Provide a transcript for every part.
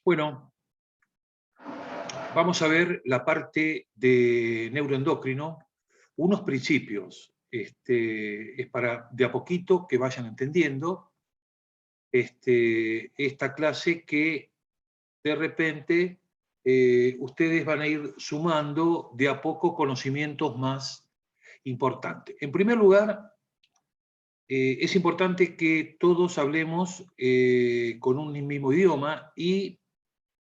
Bueno, vamos a ver la parte de neuroendocrino, unos principios. Es para de a poquito que vayan entendiendo esta clase que de repente ustedes van a ir sumando de a poco conocimientos más importantes. En primer lugar, es importante que todos hablemos con un mismo idioma y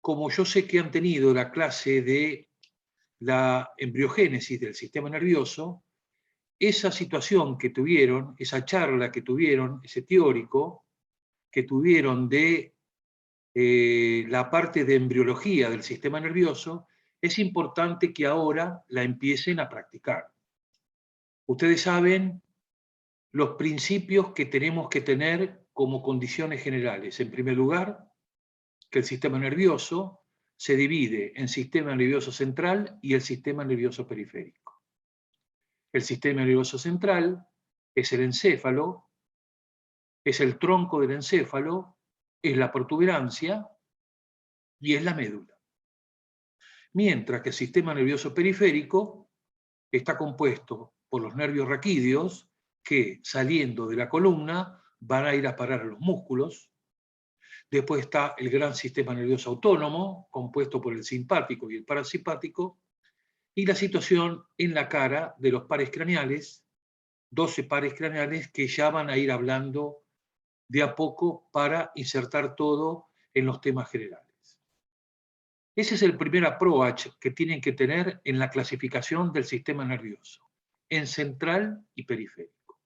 como yo sé que han tenido la clase de la embriogénesis del sistema nervioso, esa situación que tuvieron, esa charla que tuvieron, ese teórico que tuvieron de la parte de embriología del sistema nervioso, es importante que ahora la empiecen a practicar. Ustedes saben los principios que tenemos que tener como condiciones generales. En primer lugar, que el sistema nervioso se divide en sistema nervioso central y el sistema nervioso periférico. El sistema nervioso central es el encéfalo, es el tronco del encéfalo, es la protuberancia y es la médula. Mientras que el sistema nervioso periférico está compuesto por los nervios raquídeos que, saliendo de la columna, van a ir a parar a los músculos. Después está el gran sistema nervioso autónomo, compuesto por el simpático y el parasimpático, y la situación en la cara de los pares craneales, 12 pares craneales que ya van a ir hablando de a poco para insertar todo en los temas generales. Ese es el primer approach que tienen que tener en la clasificación del sistema nervioso, en central y periférico.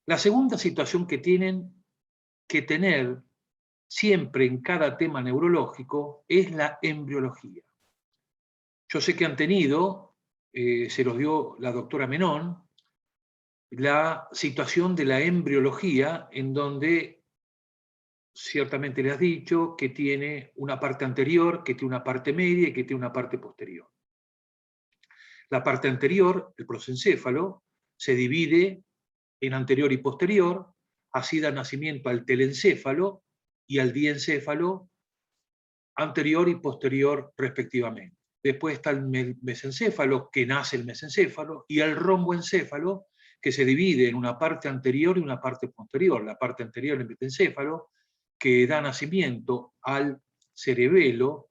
La segunda situación que tienen que tener siempre en cada tema neurológico es la embriología. Yo sé que han tenido, se los dio la doctora Menón, la situación de la embriología en donde ciertamente le has dicho que tiene una parte anterior, que tiene una parte media y que tiene una parte posterior. La parte anterior, el prosencéfalo, se divide en anterior y posterior, así da nacimiento al telencéfalo y al diencéfalo, anterior y posterior respectivamente. Después está el mesencéfalo, que nace el mesencéfalo, y el romboencéfalo, que se divide en una parte anterior y una parte posterior. La parte anterior, el mesencéfalo, que da nacimiento al cerebelo,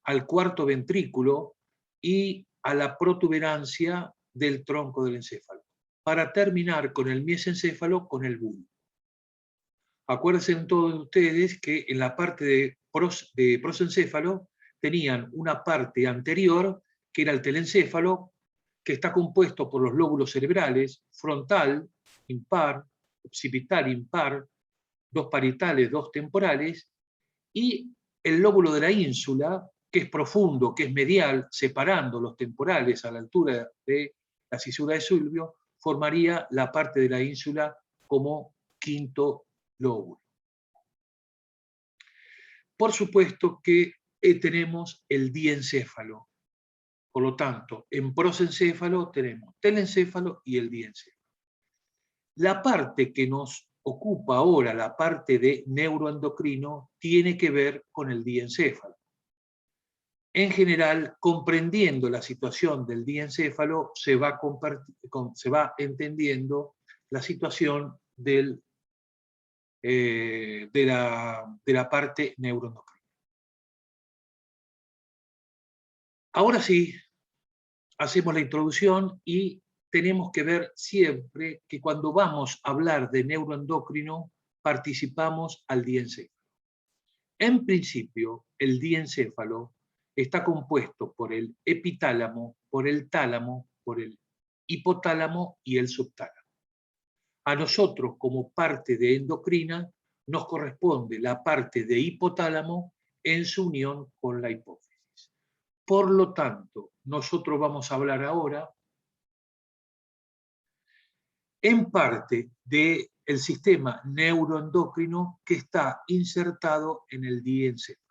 al cuarto ventrículo y a la protuberancia del tronco del encéfalo, para terminar con el mesencéfalo, con el bulbo. Acuérdense todos ustedes que en la parte de prosencéfalo tenían una parte anterior, que era el telencéfalo, que está compuesto por los lóbulos cerebrales, frontal, impar, occipital, impar, dos parietales, dos temporales, y el lóbulo de la ínsula, que es profundo, que es medial, separando los temporales a la altura de la cisura de Sylvio, formaría la parte de la ínsula como quinto lóbulo. Por supuesto que tenemos el diencéfalo. Por lo tanto, en prosencéfalo tenemos telencéfalo y el diencéfalo. La parte que nos ocupa ahora, la parte de neuroendocrino, tiene que ver con el diencéfalo. En general, comprendiendo la situación del diencéfalo, se va entendiendo la situación de la parte neuroendocrina. Ahora sí, hacemos la introducción y tenemos que ver siempre que cuando vamos a hablar de neuroendocrino, participamos al diencéfalo. En principio, el diencéfalo está compuesto por el epitálamo, por el tálamo, por el hipotálamo y el subtálamo. A nosotros, como parte de endocrina, nos corresponde la parte de hipotálamo en su unión con la hipófisis. Por lo tanto, nosotros vamos a hablar ahora en parte del sistema neuroendocrino que está insertado en el diencéfalo.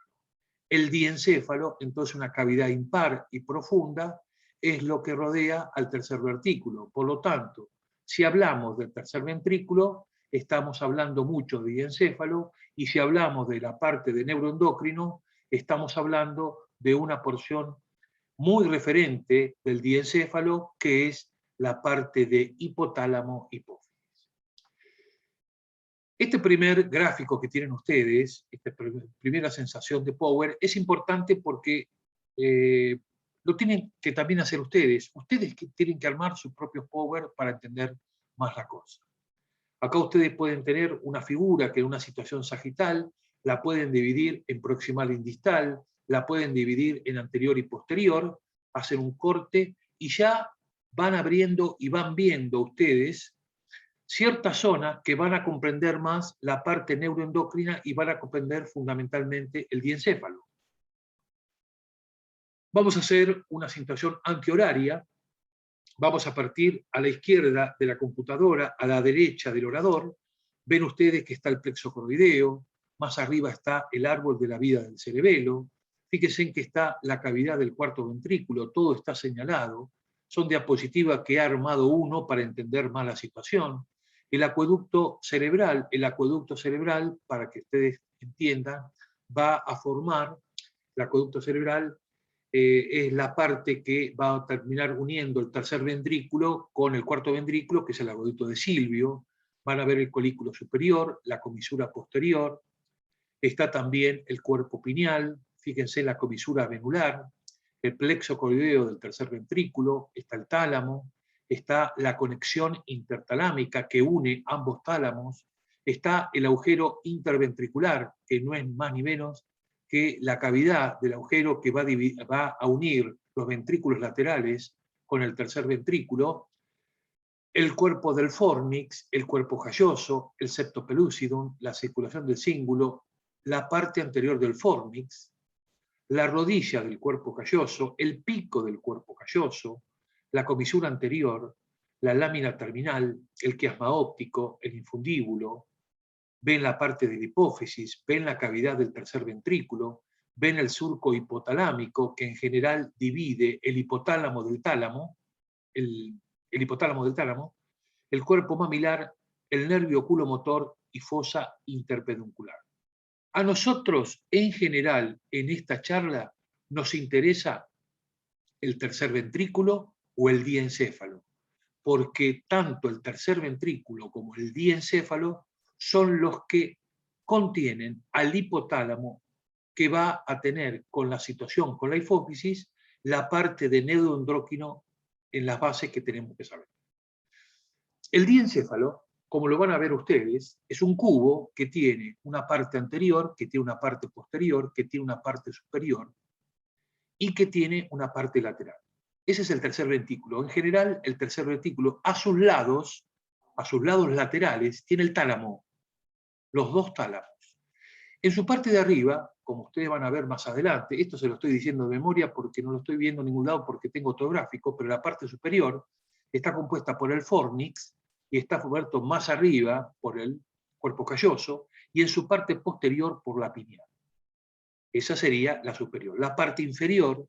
El diencéfalo, entonces una cavidad impar y profunda, es lo que rodea al tercer ventrículo. Por lo tanto, si hablamos del tercer ventrículo, estamos hablando mucho de diencéfalo, y si hablamos de la parte de neuroendocrino, estamos hablando de una porción muy referente del diencéfalo, que es la parte de hipotálamo hipófisis. Este primer gráfico que tienen ustedes, esta primera sensación de power, es importante porque lo tienen que también hacer ustedes. Ustedes tienen que armar sus propios power para entender más la cosa. Acá ustedes pueden tener una figura que en una situación sagital la pueden dividir en proximal y distal, la pueden dividir en anterior y posterior, hacen un corte y ya van abriendo y van viendo ustedes ciertas zonas que van a comprender más la parte neuroendocrina y van a comprender fundamentalmente el diencéfalo. Vamos a hacer una situación antihoraria. Vamos a partir a la izquierda de la computadora, a la derecha del orador. Ven ustedes que está el plexo coroideo, más arriba está el árbol de la vida del cerebelo. Fíjense en que está la cavidad del cuarto ventrículo, todo está señalado. Son diapositivas que ha armado uno para entender más la situación. El acueducto cerebral, para que ustedes entiendan, va a formar, el acueducto cerebral es la parte que va a terminar uniendo el tercer ventrículo con el cuarto ventrículo, que es el acueducto de Silvio. Van a ver el colículo superior, la comisura posterior, está también el cuerpo pineal, fíjense la comisura venular, el plexo coroideo del tercer ventrículo, está el tálamo, está la conexión intertalámica que une ambos tálamos, está el agujero interventricular, que no es más ni menos que la cavidad del agujero que va a unir los ventrículos laterales con el tercer ventrículo, el cuerpo del fornix, el cuerpo calloso, el septo pellucidum, la circulación del cíngulo, la parte anterior del fornix, la rodilla del cuerpo calloso, el pico del cuerpo calloso, la comisura anterior, la lámina terminal, el quiasma óptico, el infundíbulo. Ven la parte de la hipófisis, ven la cavidad del tercer ventrículo, ven el surco hipotalámico, que en general divide el hipotálamo del tálamo, el hipotálamo del tálamo, el cuerpo mamilar, el nervio oculomotor y fosa interpeduncular. A nosotros, en general, en esta charla, nos interesa el tercer ventrículo o el diencéfalo, porque tanto el tercer ventrículo como el diencéfalo son los que contienen al hipotálamo, que va a tener con la situación, con la hipófisis, la parte de neuroendocrino en las bases que tenemos que saber. El diencéfalo, como lo van a ver ustedes, es un cubo que tiene una parte anterior, que tiene una parte posterior, que tiene una parte superior y que tiene una parte lateral. Ese es el tercer ventrículo. En general, el tercer ventrículo a sus lados laterales, tiene el tálamo, los dos tálamos. En su parte de arriba, como ustedes van a ver más adelante, esto se lo estoy diciendo de memoria porque no lo estoy viendo en ningún lado porque tengo otro gráfico, pero la parte superior está compuesta por el fornix y está cubierto más arriba por el cuerpo calloso y en su parte posterior por la pineal. Esa sería la superior. La parte inferior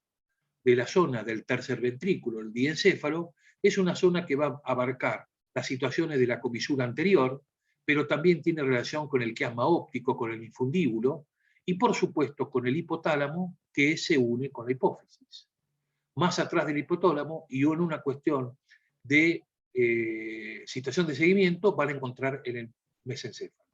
de la zona del tercer ventrículo, el diencéfalo, es una zona que va a abarcar las situaciones de la comisura anterior, pero también tiene relación con el quiasma óptico, con el infundíbulo, y por supuesto con el hipotálamo, que se une con la hipófisis. Más atrás del hipotálamo, y en una cuestión de situación de seguimiento, van a encontrar en el mesencéfalo.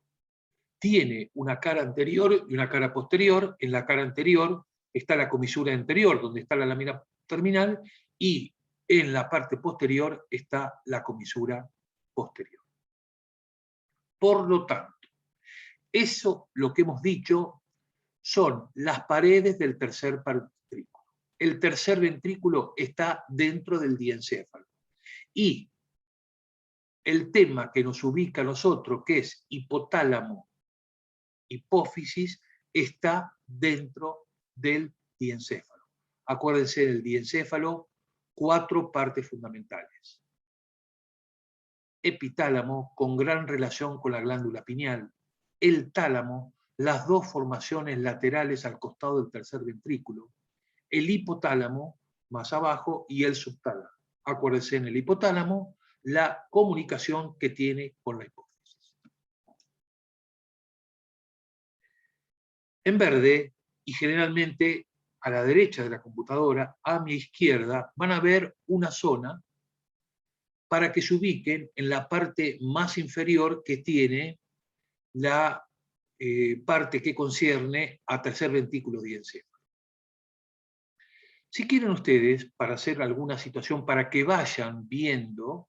Tiene una cara anterior y una cara posterior. En la cara anterior está la comisura anterior, donde está la lámina terminal, y en la parte posterior está la comisura posterior. Por lo tanto, eso, lo que hemos dicho, son las paredes del tercer ventrículo. El tercer ventrículo está dentro del diencéfalo. Y el tema que nos ubica a nosotros, que es hipotálamo, hipófisis, está dentro del diencéfalo. Acuérdense del diencéfalo, 4 partes fundamentales. Epitálamo, con gran relación con la glándula pineal. El tálamo, las 2 formaciones laterales al costado del tercer ventrículo. El hipotálamo, más abajo, y el subtálamo. Acuérdense en el hipotálamo, la comunicación que tiene con la hipófisis. En verde y generalmente a la derecha de la computadora, a mi izquierda, van a ver una zona para que se ubiquen en la parte más inferior que tiene la parte que concierne a tercer ventrículo diencéfalo. Si quieren ustedes, para hacer alguna situación, para que vayan viendo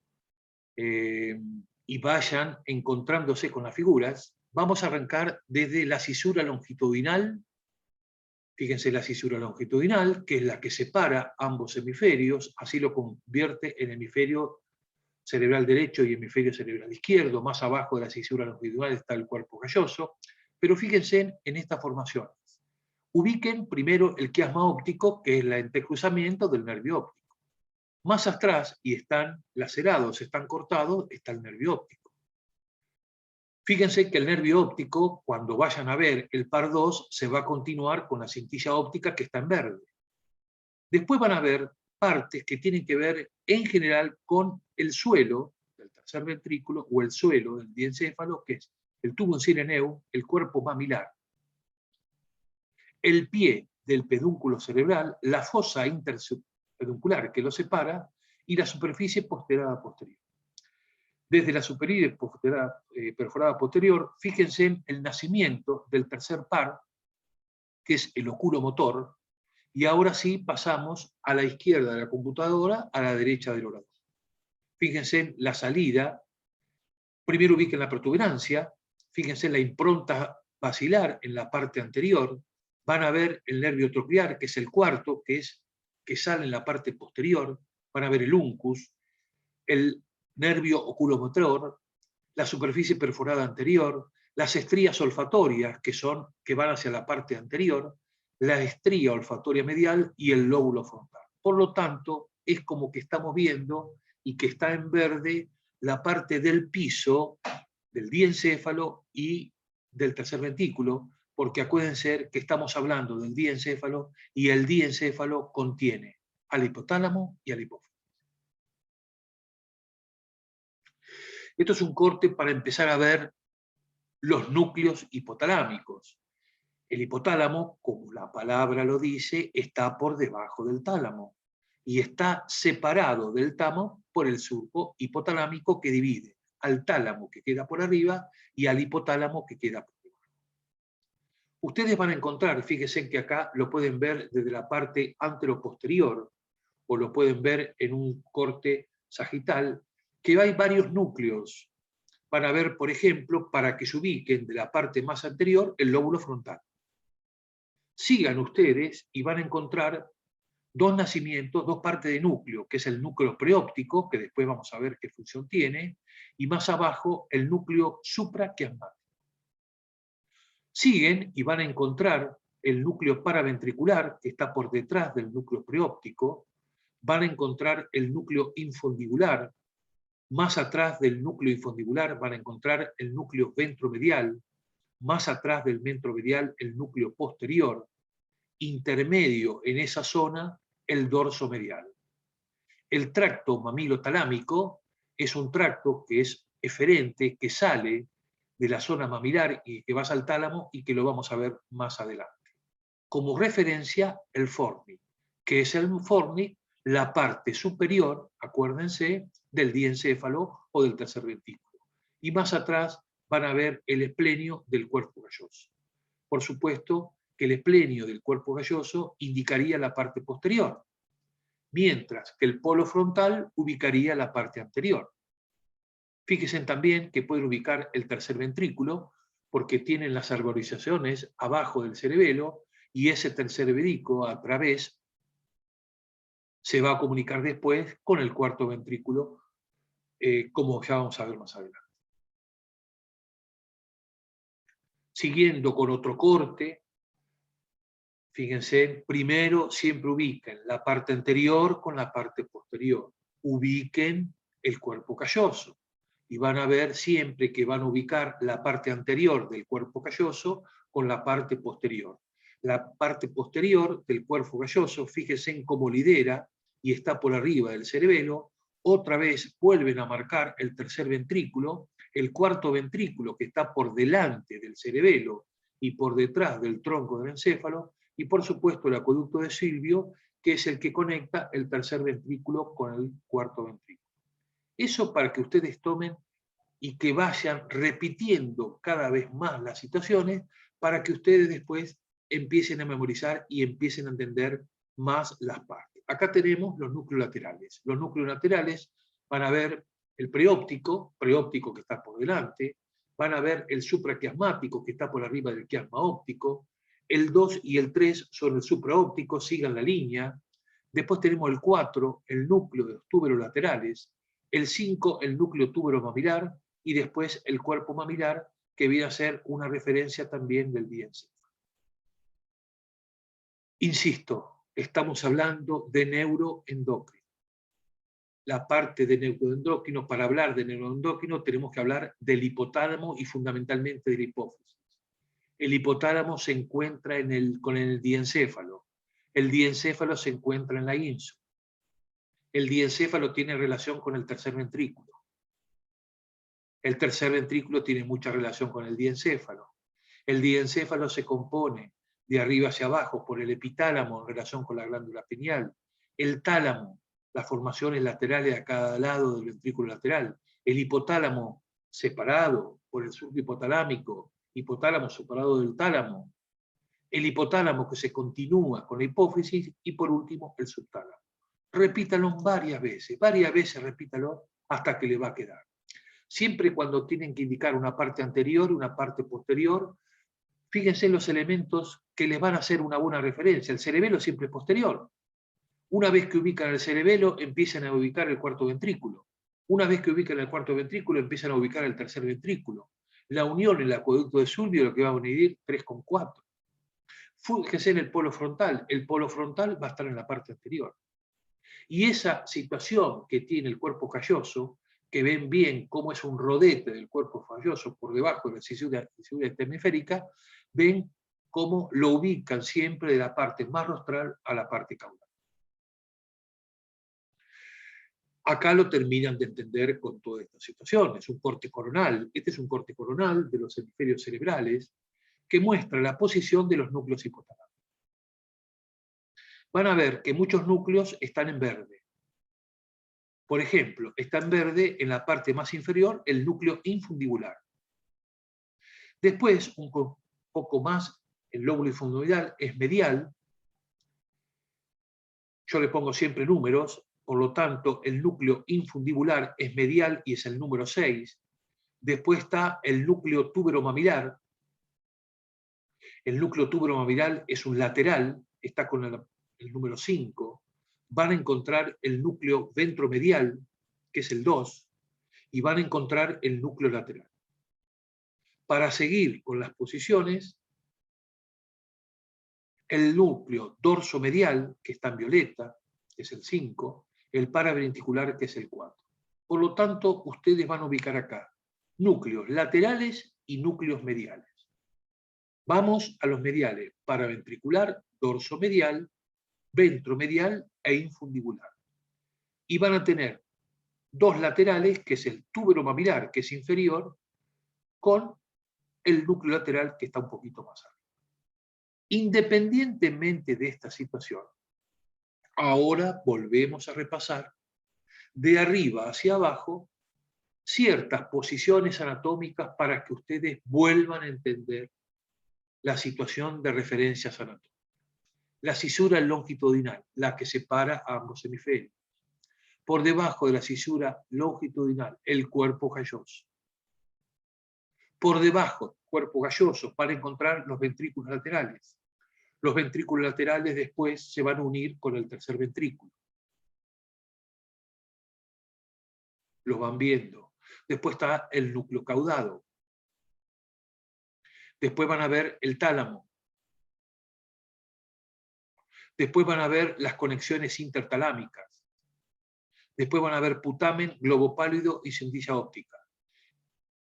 y vayan encontrándose con las figuras, vamos a arrancar desde la cisura longitudinal. Fíjense la cisura longitudinal, que es la que separa ambos hemisferios, así lo convierte en hemisferio cerebral derecho y hemisferio cerebral izquierdo. Más abajo de la cisura longitudinal está el cuerpo calloso. Pero fíjense en esta formación. Ubiquen primero el quiasma óptico, que es el entrecruzamiento del nervio óptico. Más atrás, y están lacerados, están cortados, está el nervio óptico. Fíjense que el nervio óptico, cuando vayan a ver el par 2, se va a continuar con la cintilla óptica que está en verde. Después van a ver partes que tienen que ver en general con el suelo del tercer ventrículo o el suelo del diencéfalo, que es el tubo cireneo, el cuerpo mamilar, el pie del pedúnculo cerebral, la fosa interpeduncular que lo separa y la superficie posterada posterior. Desde la superior perforada posterior, fíjense en el nacimiento del tercer par, que es el oculomotor, y ahora sí pasamos a la izquierda de la computadora, a la derecha del orador. Fíjense en la salida, primero ubiquen la protuberancia, fíjense en la impronta basilar en la parte anterior, van a ver el nervio troquial, que es el cuarto, que sale en la parte posterior, van a ver el uncus, el nervio oculomotor, la superficie perforada anterior, las estrías olfatorias, que van hacia la parte anterior, la estría olfatoria medial y el lóbulo frontal. Por lo tanto, es como que estamos viendo y que está en verde la parte del piso del diencéfalo y del tercer ventrículo, porque acuérdense que estamos hablando del diencéfalo y el diencéfalo contiene al hipotálamo y al hipófisis. Esto es un corte para empezar a ver los núcleos hipotalámicos. El hipotálamo, como la palabra lo dice, está por debajo del tálamo y está separado del tálamo por el surco hipotalámico que divide al tálamo que queda por arriba y al hipotálamo que queda por debajo. Ustedes van a encontrar, fíjense que acá lo pueden ver desde la parte anteroposterior o lo pueden ver en un corte sagital, que hay varios núcleos. Van a ver, por ejemplo, para que se ubiquen de la parte más anterior, el lóbulo frontal. Sigan ustedes y van a encontrar dos nacimientos, dos partes de núcleo, que es el núcleo preóptico, que después vamos a ver qué función tiene, y más abajo el núcleo supraquiasmático. Siguen y van a encontrar el núcleo paraventricular, que está por detrás del núcleo preóptico, van a encontrar el núcleo infundibular, más atrás del núcleo infundibular van a encontrar el núcleo ventromedial, más atrás del ventromedial el núcleo posterior, intermedio en esa zona el dorso medial. El tracto mamilotalámico es un tracto que es eferente, que sale de la zona mamilar y que va al tálamo y que lo vamos a ver más adelante. Como referencia, el fornix, que es el fornix, la parte superior, acuérdense, del diencéfalo o del tercer ventrículo. Y más atrás van a ver el esplenio del cuerpo galloso. Por supuesto que el esplenio del cuerpo galloso indicaría la parte posterior, mientras que el polo frontal ubicaría la parte anterior. Fíjense también que pueden ubicar el tercer ventrículo, porque tienen las arborizaciones abajo del cerebelo, y ese tercer ventrículo a través se va a comunicar después con el cuarto ventrículo, como ya vamos a ver más adelante. Siguiendo con otro corte, fíjense, primero siempre ubiquen la parte anterior con la parte posterior. Ubiquen el cuerpo calloso. Y van a ver siempre que van a ubicar la parte anterior del cuerpo calloso con la parte posterior. La parte posterior del cuerpo calloso, fíjense en cómo lidera y está por arriba del cerebelo. Otra vez vuelven a marcar el tercer ventrículo, el cuarto ventrículo que está por delante del cerebelo y por detrás del tronco del encéfalo, y por supuesto el acueducto de Silvio, que es el que conecta el tercer ventrículo con el cuarto ventrículo. Eso para que ustedes tomen y que vayan repitiendo cada vez más las situaciones para que ustedes después empiecen a memorizar y empiecen a entender más las partes. Acá tenemos los núcleos laterales. Los núcleos laterales van a ver el preóptico que está por delante, van a ver el supraquiasmático que está por arriba del quiasma óptico, el 2 y el 3 son el supraóptico, sigan la línea. Después tenemos el 4, el núcleo de los túberos laterales, el 5, el núcleo túbero mamilar, y después el cuerpo mamilar, que viene a ser una referencia también del diencéfalo. Insisto, estamos hablando de neuroendocrino. La parte de neuroendocrino, para hablar de neuroendocrino tenemos que hablar del hipotálamo y fundamentalmente de la hipófisis. El hipotálamo se encuentra con el diencéfalo. El diencéfalo se encuentra en la ínsula. El diencéfalo tiene relación con el tercer ventrículo. El tercer ventrículo tiene mucha relación con el diencéfalo. El diencéfalo se compone de arriba hacia abajo por el epitálamo en relación con la glándula pineal. El tálamo, las formaciones laterales a cada lado del ventrículo lateral. El hipotálamo separado por el surco hipotalámico, hipotálamo separado del tálamo. El hipotálamo que se continúa con la hipófisis y por último el subtálamo. Repítalo varias veces repítalo hasta que le va a quedar. Siempre cuando tienen que indicar una parte anterior y una parte posterior, fíjense en los elementos que les van a hacer una buena referencia. El cerebelo siempre es posterior. Una vez que ubican el cerebelo, empiezan a ubicar el cuarto ventrículo. Una vez que ubican el cuarto ventrículo, empiezan a ubicar el tercer ventrículo. La unión en el acueducto de Silvio, lo que va a unir 3 con 4. Fíjense en el polo frontal. El polo frontal va a estar en la parte anterior. Y esa situación que tiene el cuerpo calloso, que ven bien cómo es un rodete del cuerpo calloso por debajo de la cisura hemisférica, ven cómo lo ubican siempre de la parte más rostral a la parte caudal. Acá lo terminan de entender con toda esta situación. Es un corte coronal. Este es un corte coronal de los hemisferios cerebrales que muestra la posición de los núcleos hipotalámicos. Van a ver que muchos núcleos están en verde. Por ejemplo, está en verde en la parte más inferior el núcleo infundibular. Después, un poco más, el lóbulo infundibular es medial. Yo le pongo siempre números, por lo tanto, el núcleo infundibular es medial y es el número 6. Después está el núcleo túbero-mamilar. El núcleo túbero-mamilar es un lateral, está con el número 5. Van a encontrar el núcleo ventromedial, que es el 2, y van a encontrar el núcleo lateral. Para seguir con las posiciones, el núcleo dorsomedial, que está en violeta, que es el 5, el paraventricular, que es el 4. Por lo tanto, ustedes van a ubicar acá núcleos laterales y núcleos mediales. Vamos a los mediales: paraventricular, dorsomedial, ventromedial e infundibular. Y van a tener dos laterales, que es el túbero mamilar, que es inferior, con el núcleo lateral, que está un poquito más arriba. Independientemente de esta situación, ahora volvemos a repasar de arriba hacia abajo ciertas posiciones anatómicas para que ustedes vuelvan a entender la situación de referencias anatómicas. La cisura longitudinal, la que separa a ambos hemisferios. Por debajo de la cisura longitudinal, el cuerpo calloso. Por debajo, cuerpo calloso, para encontrar los ventrículos laterales. Los ventrículos laterales después se van a unir con el tercer ventrículo. Los van viendo. Después está el núcleo caudado. Después van a ver el tálamo. Después van a ver las conexiones intertalámicas. Después van a ver putamen, globo pálido y cintilla óptica.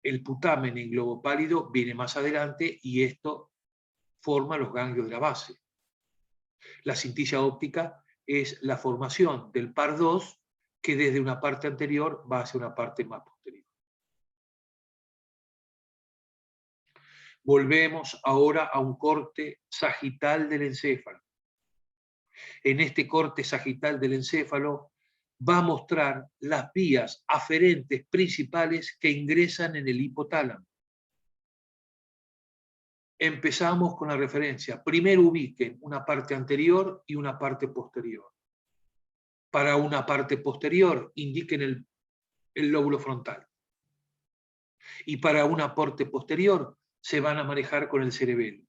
El putamen y globo pálido viene más adelante y esto forma los ganglios de la base. La cintilla óptica es la formación del par 2 que desde una parte anterior va hacia una parte más posterior. Volvemos ahora a un corte sagital del encéfalo. En este corte sagital del encéfalo va a mostrar las vías aferentes principales que ingresan en el hipotálamo. Empezamos con la referencia. Primero ubiquen una parte anterior y una parte posterior. Para una parte posterior, indiquen el lóbulo frontal. Y para una parte posterior, se van a manejar con el cerebelo.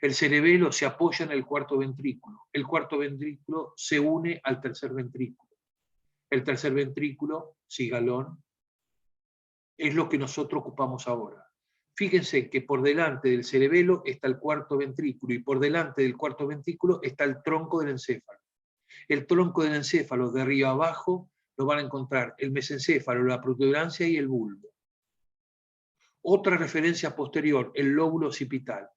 El cerebelo se apoya en el cuarto ventrículo. El cuarto ventrículo se une al tercer ventrículo. El tercer ventrículo, cigalón, es lo que nosotros ocupamos ahora. Fíjense que por delante del cerebelo está el cuarto ventrículo y por delante del cuarto ventrículo está el tronco del encéfalo. El tronco del encéfalo de arriba a abajo lo van a encontrar el mesencéfalo, la protuberancia y el bulbo. Otra referencia posterior, el lóbulo occipital.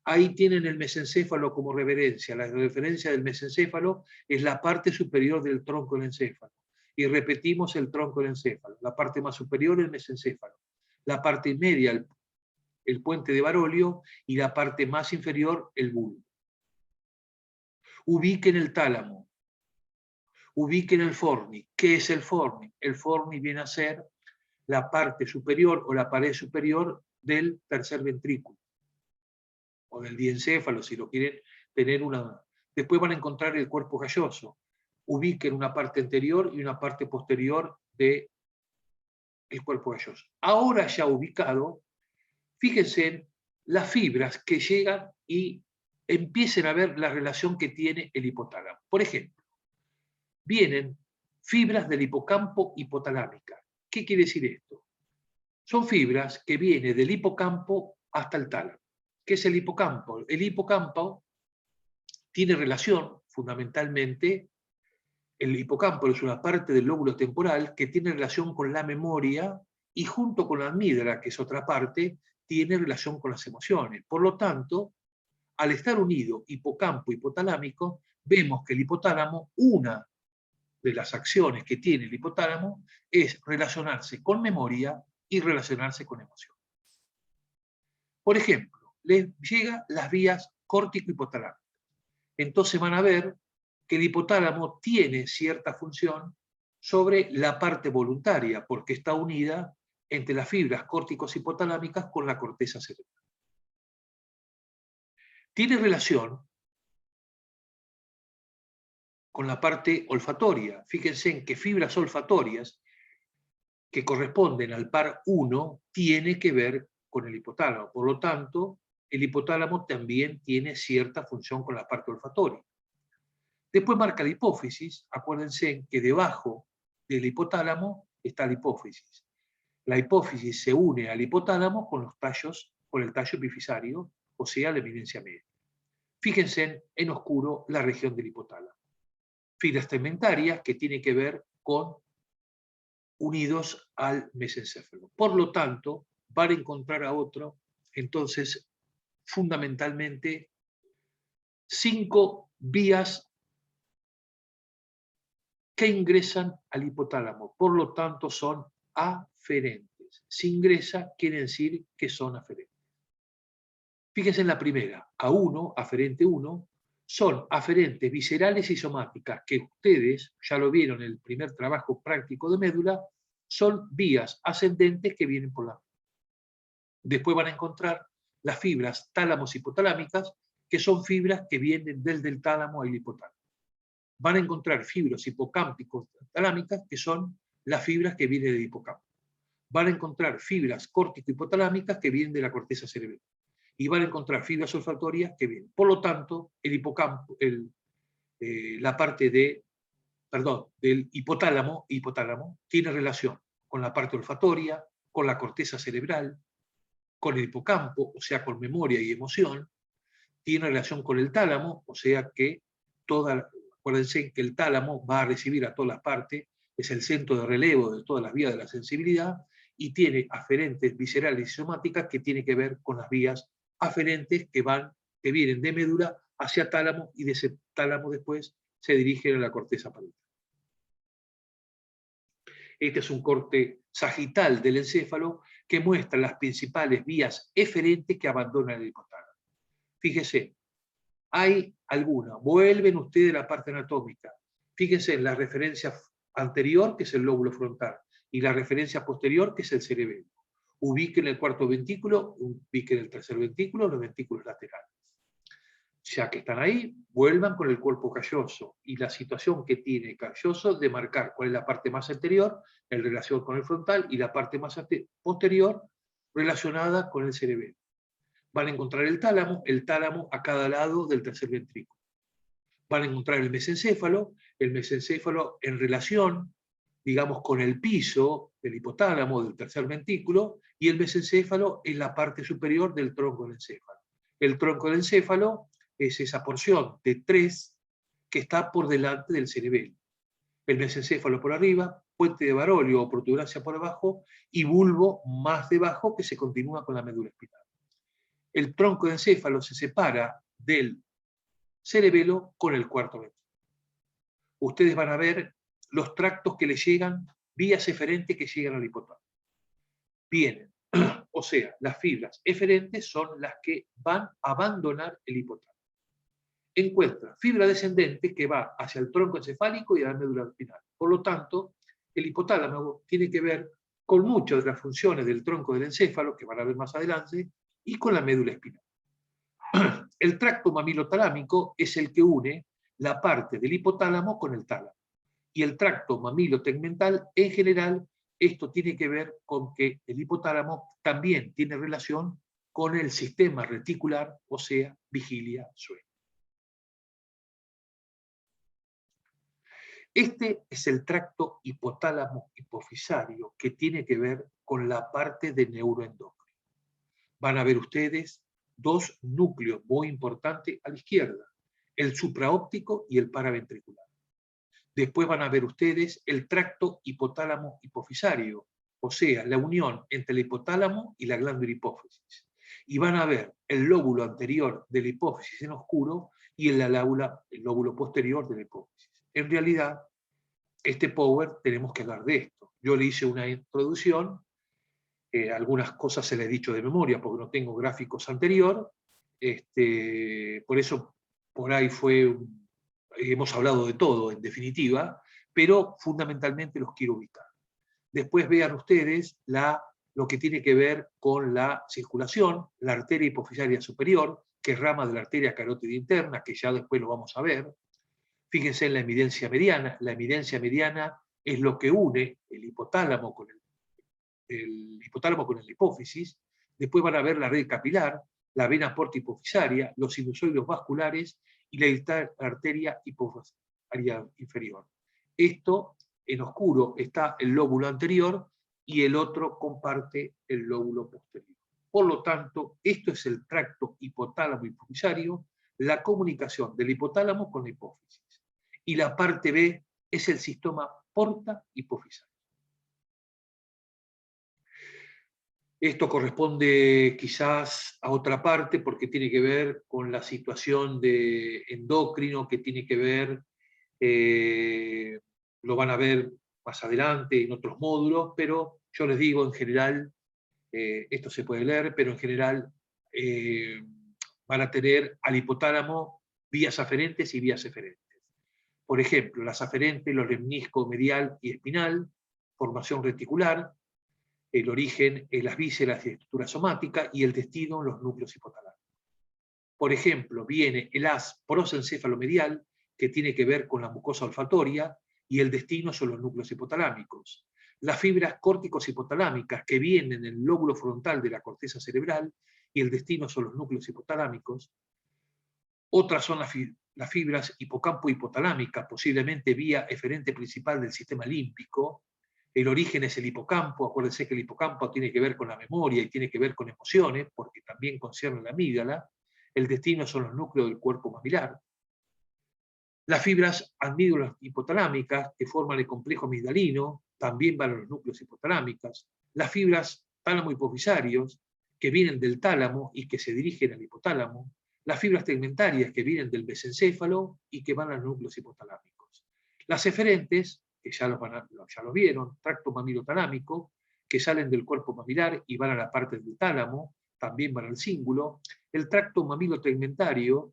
Ahí tienen el mesencéfalo como referencia. La referencia del mesencéfalo es la parte superior del tronco del encéfalo. Y repetimos el tronco del encéfalo. La parte más superior, el mesencéfalo. La parte media, el puente de Barolio, y la parte más inferior, el bulbo. Ubiquen el tálamo. Ubiquen el forni. ¿Qué es el forni? El forni viene a ser la parte superior o la pared superior del tercer ventrículo. O del diencéfalo, si lo quieren tener una... Después van a encontrar el cuerpo calloso. Ubiquen una parte anterior y una parte posterior del cuerpo calloso. Ahora ya ubicado, fíjense en las fibras que llegan y empiecen a ver la relación que tiene el hipotálamo. Por ejemplo, vienen fibras del hipocampo hipotalámica. ¿Qué quiere decir esto? Son fibras que vienen del hipocampo hasta el tálamo. ¿Qué es el hipocampo? El hipocampo tiene relación, fundamentalmente, el hipocampo es una parte del lóbulo temporal que tiene relación con la memoria y junto con la amígdala, que es otra parte, tiene relación con las emociones. Por lo tanto, al estar unido hipocampo hipotalámico, vemos que el hipotálamo, una de las acciones que tiene el hipotálamo es relacionarse con memoria y relacionarse con emoción. Por ejemplo, les llega las vías córtico-hipotalámicas. Entonces van a ver que el hipotálamo tiene cierta función sobre la parte voluntaria, porque está unida entre las fibras córticos hipotalámicas con la corteza cerebral. Tiene relación con la parte olfatoria. Fíjense en que fibras olfatorias que corresponden al par 1 tiene que ver con el hipotálamo. Por lo tanto, el hipotálamo también tiene cierta función con la parte olfatoria. Después marca la hipófisis. Acuérdense que debajo del hipotálamo está la hipófisis. La hipófisis se une al hipotálamo con los tallos, con el tallo epifisario, o sea, la eminencia media. Fíjense en oscuro la región del hipotálamo. Fibras tegmentarias que tienen que ver con unidos al mesencéfalo. Por lo tanto, van a encontrar a otro, entonces, fundamentalmente, 5 vías que ingresan al hipotálamo. Por lo tanto, son aferentes. Si ingresa, quiere decir que son aferentes. Fíjense en la primera, A1, aferente 1, son aferentes viscerales y somáticas, que ustedes ya lo vieron en el primer trabajo práctico de médula, son vías ascendentes que vienen por la... Después van a encontrar las fibras tálamos hipotalámicas, que son fibras que vienen desde el tálamo al hipotálamo. Van a encontrar fibras hipocámpicos talámicas, que son las fibras que vienen del hipocampo. Van a encontrar fibras córtico-hipotalámicas que vienen de la corteza cerebral. Y van a encontrar fibras olfatorias que vienen. Por lo tanto, el hipocampo, la parte del hipotálamo tiene relación con la parte olfatoria, con la corteza cerebral, con el hipocampo, o sea, con memoria y emoción. Tiene relación con el tálamo, o sea que acuérdense que el tálamo va a recibir a todas las partes, es el centro de relevo de todas las vías de la sensibilidad, y tiene aferentes viscerales y somáticas que tienen que ver con las vías aferentes que vienen de médula hacia tálamo, y de ese tálamo después se dirigen a la corteza parietal. Este es un corte sagital del encéfalo que muestra las principales vías eferentes que abandonan el hipotálamo. Fíjese, hay algunas, vuelven ustedes a la parte anatómica, fíjense en la referencia anterior, que es el lóbulo frontal, y la referencia posterior, que es el cerebelo. Ubiquen el cuarto ventrículo, ubiquen el tercer ventrículo, los ventrículos laterales. Ya que están ahí, vuelvan con el cuerpo calloso y la situación que tiene calloso de marcar cuál es la parte más anterior en relación con el frontal y la parte más posterior relacionada con el cerebelo. Van a encontrar el tálamo a cada lado del tercer ventrículo. Van a encontrar el mesencéfalo en relación, digamos, con el piso del hipotálamo, del tercer ventrículo, y el mesencéfalo en la parte superior del tronco del encéfalo. El tronco del encéfalo es esa porción de 3 que está por delante del cerebelo. El mesencéfalo por arriba, puente de Barolio o protuberancia por abajo, y bulbo más debajo que se continúa con la médula espinal. El tronco de encéfalo se separa del cerebelo con el cuarto ventrículo. Ustedes van a ver los tractos que le llegan, vías eferentes que llegan al hipotálamo. Vienen, o sea, las fibras eferentes son las que van a abandonar el hipotálamo. Encuentra fibra descendente que va hacia el tronco encefálico y a la médula espinal. Por lo tanto, el hipotálamo tiene que ver con muchas de las funciones del tronco del encéfalo, que van a ver más adelante, y con la médula espinal. El tracto mamilotalámico es el que une la parte del hipotálamo con el tálamo. Y el tracto mamilotegmental, en general, esto tiene que ver con que el hipotálamo también tiene relación con el sistema reticular, o sea, vigilia-sueño. Este es el tracto hipotálamo-hipofisario que tiene que ver con la parte de neuroendocrino. Van a ver ustedes 2 núcleos muy importantes a la izquierda, el supraóptico y el paraventricular. Después van a ver ustedes el tracto hipotálamo-hipofisario, o sea, la unión entre el hipotálamo y la glándula hipófisis. Y van a ver el lóbulo anterior de la hipófisis en oscuro y el lóbulo posterior de la hipófisis. En realidad, este power tenemos que hablar de esto. Yo le hice una introducción, algunas cosas se le he dicho de memoria porque no tengo gráficos anterior, por eso por ahí hemos hablado de todo en definitiva, pero fundamentalmente los quiero ubicar. Después vean ustedes lo que tiene que ver con la circulación, la arteria hipofisaria superior, que es rama de la arteria carótida interna, que ya después lo vamos a ver. Fíjense en la emidencia mediana. La emidencia mediana es lo que une el hipotálamo con la hipófisis. Después van a ver la red capilar, la vena porta hipofisaria, los sinusoides vasculares y la arteria hipofisaria inferior. Esto, en oscuro, está el lóbulo anterior y el otro comparte el lóbulo posterior. Por lo tanto, esto es el tracto hipotálamo-hipofisario, la comunicación del hipotálamo con la hipófisis. Y la parte B es el sistema porta-hipofisario. Esto corresponde quizás a otra parte porque tiene que ver con la situación de endocrino, que tiene que ver, lo van a ver más adelante en otros módulos, pero yo les digo en general, esto se puede leer, pero en general van a tener al hipotálamo vías aferentes y vías eferentes. Por ejemplo, las aferentes, los lemnisco medial y espinal, formación reticular, el origen en las vísceras y estructura somática, y el destino en los núcleos hipotalámicos. Por ejemplo, viene el haz prosencéfalo-medial, que tiene que ver con la mucosa olfatoria, y el destino son los núcleos hipotalámicos. Las fibras córticos hipotalámicas, que vienen en el lóbulo frontal de la corteza cerebral, y el destino son los núcleos hipotalámicos. Otras son las fibras hipocampo-hipotalámicas, posiblemente vía eferente principal del sistema límbico. El origen es el hipocampo. Acuérdense que el hipocampo tiene que ver con la memoria y tiene que ver con emociones, porque también concierne la amígdala. El destino son los núcleos del cuerpo mamilar. Las fibras amígdalas hipotalámicas, que forman el complejo amigdalino, también van a los núcleos hipotalámicos. Las fibras tálamo-hipofisarios, que vienen del tálamo y que se dirigen al hipotálamo. Las fibras tegmentarias, que vienen del mesencéfalo y que van a los núcleos hipotalámicos. Las eferentes, que ya los vieron, tracto mamilotalámico, que salen del cuerpo mamilar y van a la parte del tálamo, también van al cíngulo, el tracto mamilo-tegmentario,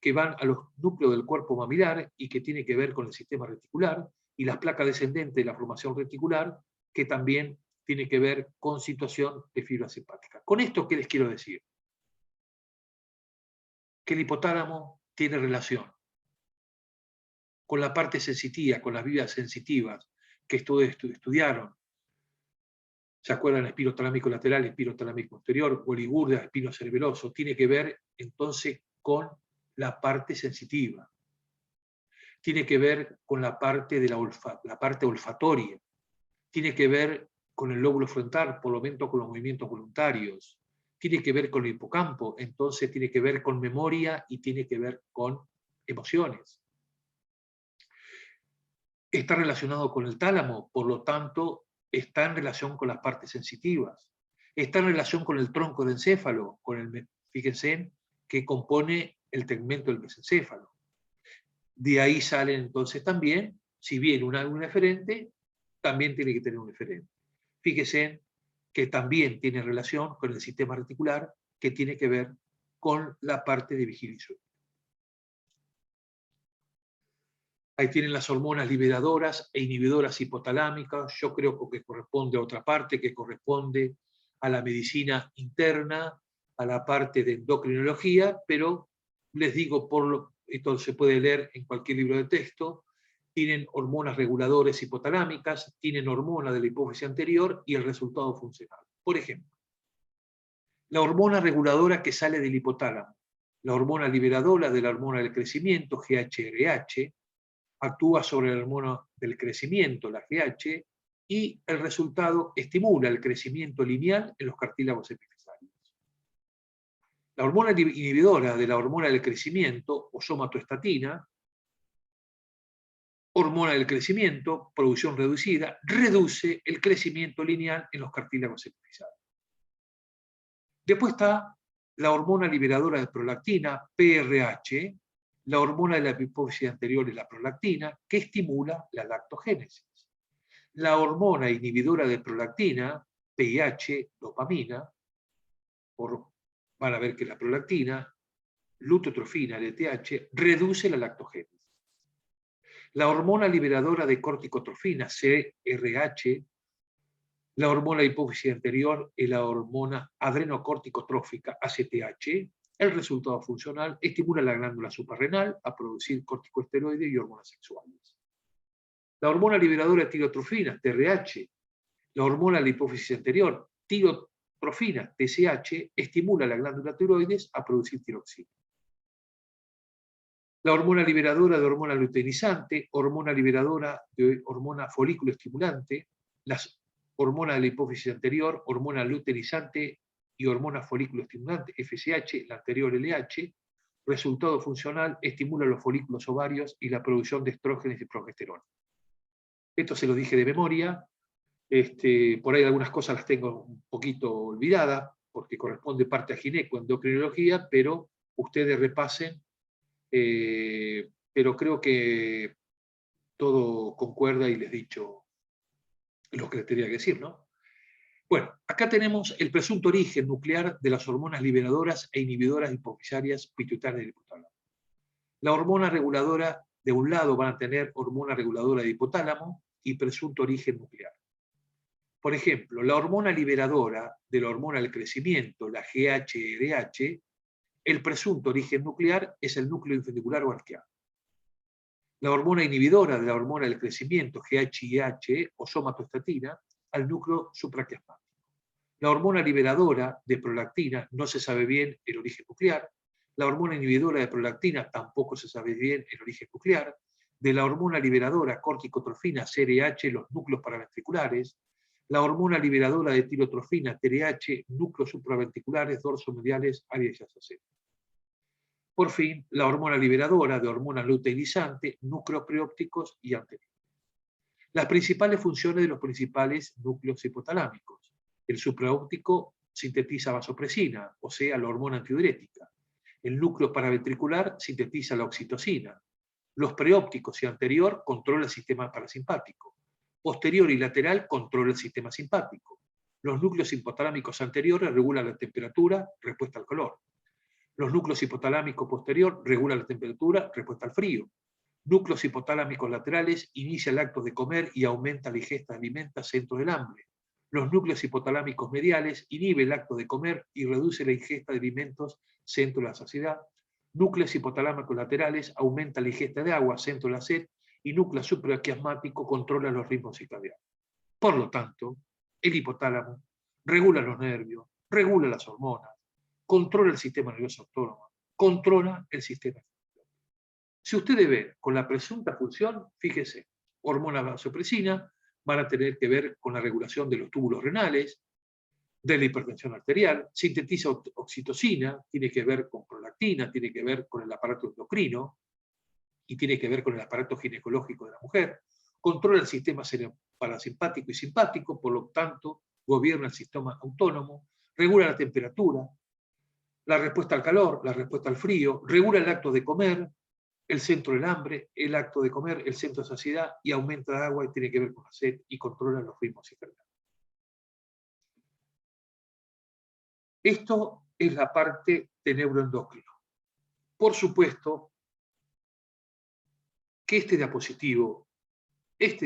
que van a los núcleos del cuerpo mamilar y que tiene que ver con el sistema reticular, y las placas descendentes de la formación reticular, que también tiene que ver con situación de fibra simpática. Con esto, ¿qué les quiero decir? Que el hipotálamo tiene relación con la parte sensitiva, con las vías sensitivas que estudiaron. ¿Se acuerdan? Espirotalámico lateral, espirotalámico posterior, oligurda, espinocerebeloso. Tiene que ver entonces con la parte sensitiva. Tiene que ver con la parte de la parte olfatoria. Tiene que ver con el lóbulo frontal, por lo menos con los movimientos voluntarios. Tiene que ver con el hipocampo, entonces tiene que ver con memoria y tiene que ver con emociones. Está relacionado con el tálamo, por lo tanto, está en relación con las partes sensitivas. Está en relación con el tronco del encéfalo, fíjense, que compone el tegmento del mesencéfalo. De ahí salen entonces también, si bien un eferente, también tiene que tener un eferente. Fíjense que también tiene relación con el sistema reticular, que tiene que ver con la parte de vigilia y sueño. Ahí tienen las hormonas liberadoras e inhibidoras hipotalámicas. Yo creo que corresponde a otra parte, que corresponde a la medicina interna, a la parte de endocrinología, pero les digo, esto se puede leer en cualquier libro de texto, tienen hormonas reguladoras hipotalámicas, tienen hormona de la hipófisis anterior y el resultado funcional. Por ejemplo, la hormona reguladora que sale del hipotálamo, la hormona liberadora de la hormona del crecimiento, GHRH, actúa sobre la hormona del crecimiento, la GH, y el resultado estimula el crecimiento lineal en los cartílagos epifisarios. La hormona inhibidora de la hormona del crecimiento, o somatoestatina, hormona del crecimiento, producción reducida, reduce el crecimiento lineal en los cartílagos epifisarios. Después está la hormona liberadora de prolactina, PRH, la hormona de la hipófisis anterior es la prolactina, que estimula la lactogénesis. La hormona inhibidora de prolactina, PIH, dopamina, van a ver que la prolactina, lutetrofina, LTH, reduce la lactogénesis. La hormona liberadora de corticotrofina, CRH, la hormona de hipófisis anterior es la hormona adrenocorticotrófica, ACTH. El resultado funcional estimula la glándula suprarrenal a producir corticosteroides y hormonas sexuales. La hormona liberadora de tirotrofina, TRH, la hormona de la hipófisis anterior, tirotrofina, TSH, estimula la glándula tiroides a producir tiroxina. La hormona liberadora de hormona luteinizante, hormona liberadora de hormona folículo estimulante, las hormonas de la hipófisis anterior, hormona luteinizante y hormona folículo estimulante, FSH, la anterior LH, resultado funcional, estimula los folículos ovarios y la producción de estrógenos y progesterona. Esto se lo dije de memoria, por ahí algunas cosas las tengo un poquito olvidadas, porque corresponde parte a gineco, endocrinología, pero ustedes repasen, pero creo que todo concuerda y les he dicho lo que les tenía que decir, ¿no? Bueno, acá tenemos el presunto origen nuclear de las hormonas liberadoras e inhibidoras hipofisarias pituitarias del hipotálamo. La hormona reguladora, de un lado van a tener hormona reguladora de hipotálamo y presunto origen nuclear. Por ejemplo, la hormona liberadora de la hormona del crecimiento, la GHRH, el presunto origen nuclear es el núcleo infundibulario o arqueado. La hormona inhibidora de la hormona del crecimiento, GHIH o somatostatina, al núcleo supraquiasmático. La hormona liberadora de prolactina no se sabe bien el origen nuclear. La hormona inhibidora de prolactina tampoco se sabe bien el origen nuclear. De la hormona liberadora corticotrofina, CRH, los núcleos paraventriculares. La hormona liberadora de tirotrofina, TRH, núcleos supraventriculares, dorsomediales, área adyacente. Por fin, la hormona liberadora de hormona luteinizante, núcleos preópticos y anteriores. Las principales funciones de los principales núcleos hipotalámicos. El supraóptico sintetiza vasopresina, o sea, la hormona antidiurética. El núcleo paraventricular sintetiza la oxitocina. Los preópticos y anterior controla el sistema parasimpático. Posterior y lateral controla el sistema simpático. Los núcleos hipotalámicos anteriores regulan la temperatura, respuesta al calor. Los núcleos hipotalámicos posteriores regulan la temperatura, respuesta al frío. Núcleos hipotalámicos laterales inicia el acto de comer y aumenta la ingesta de alimentos, centro del hambre. Los núcleos hipotalámicos mediales inhibe el acto de comer y reduce la ingesta de alimentos, centro de la saciedad. Núcleos hipotalámicos laterales aumenta la ingesta de agua, centro de la sed, y núcleo supraquiasmático controla los ritmos circadianos. Por lo tanto, el hipotálamo regula los nervios, regula las hormonas, controla el sistema nervioso autónomo, controla el sistema. Si ustedes ven con la presunta función, fíjese, hormona vasopresina van a tener que ver con la regulación de los túbulos renales, de la hipertensión arterial, sintetiza oxitocina, tiene que ver con prolactina, tiene que ver con el aparato endocrino y tiene que ver con el aparato ginecológico de la mujer, controla el sistema parasimpático y simpático, por lo tanto, gobierna el sistema autónomo, regula la temperatura, la respuesta al calor, la respuesta al frío, regula el acto de comer, el centro del hambre, el acto de comer, el centro de saciedad, y aumenta el agua y tiene que ver con la sed y controla los ritmos circadianos. Esto es la parte de neuroendocrino. Por supuesto que este diapositivo, en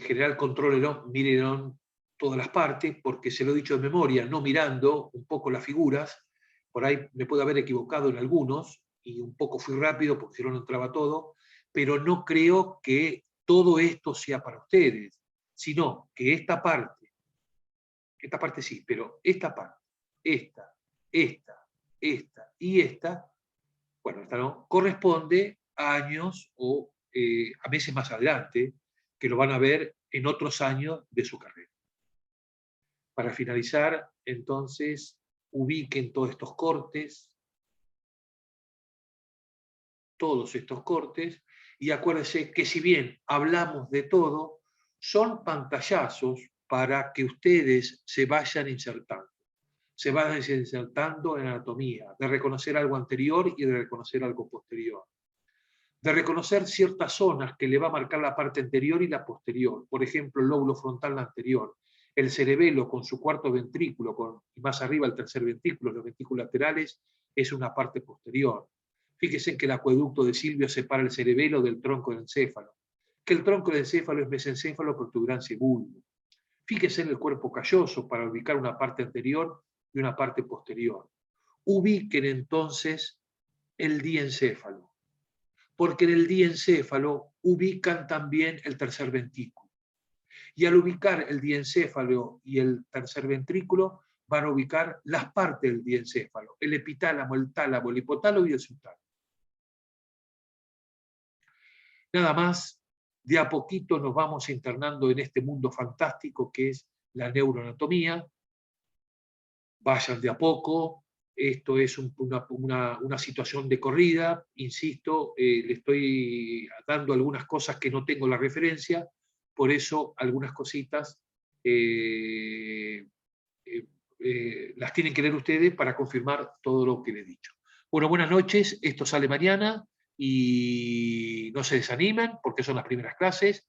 general contrólenlo, mírenlo todas las partes, porque se lo he dicho de memoria, no mirando un poco las figuras, por ahí me puedo haber equivocado en algunos, y un poco fui rápido porque si no entraba todo, pero no creo que todo esto sea para ustedes, sino que esta parte sí, pero esta parte, esta y esta, bueno, esta no, corresponde a años o a meses más adelante, que lo van a ver en otros años de su carrera. Para finalizar, entonces, ubiquen todos estos cortes, y acuérdense que si bien hablamos de todo, son pantallazos para que ustedes se vayan insertando en anatomía, de reconocer algo anterior y de reconocer algo posterior, de reconocer ciertas zonas que le va a marcar la parte anterior y la posterior, por ejemplo, el lóbulo frontal anterior, el cerebelo con su cuarto ventrículo, y más arriba el tercer ventrículo, los ventrículos laterales, es una parte posterior. Fíjense que el acueducto de Silvio separa el cerebelo del tronco del encéfalo, que el tronco del encéfalo es mesencéfalo protuberancia bulbo. Fíjense en el cuerpo calloso para ubicar una parte anterior y una parte posterior. Ubiquen entonces el diencéfalo, porque en el diencéfalo ubican también el tercer ventrículo. Y al ubicar el diencéfalo y el tercer ventrículo, van a ubicar las partes del diencéfalo, el epitálamo, el tálamo, el hipotálamo y el subtálamo. Nada más, de a poquito nos vamos internando en este mundo fantástico que es la neuroanatomía. Vayan de a poco, esto es una situación de corrida, insisto, le estoy dando algunas cosas que no tengo la referencia, por eso algunas cositas las tienen que leer ustedes para confirmar todo lo que les he dicho. Bueno, buenas noches, esto sale mañana y no se desanimen porque son las primeras clases,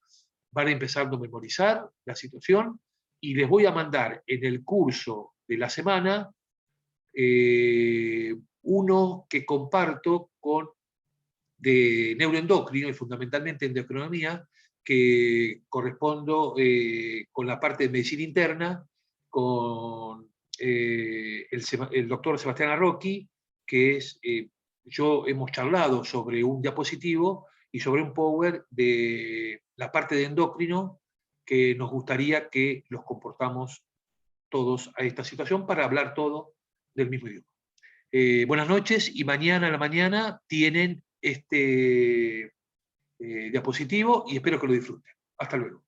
van a empezar a memorizar la situación y les voy a mandar en el curso de la semana uno que comparto de neuroendocrino y fundamentalmente endocrinología, que correspondo con la parte de medicina interna, con el doctor Sebastián Arroqui, que es, yo hemos charlado sobre un diapositivo y sobre un power de la parte de endocrino que nos gustaría que los comportamos todos a esta situación para hablar todo del mismo idioma. Buenas noches y mañana a la mañana tienen este diapositivo y espero que lo disfruten. Hasta luego.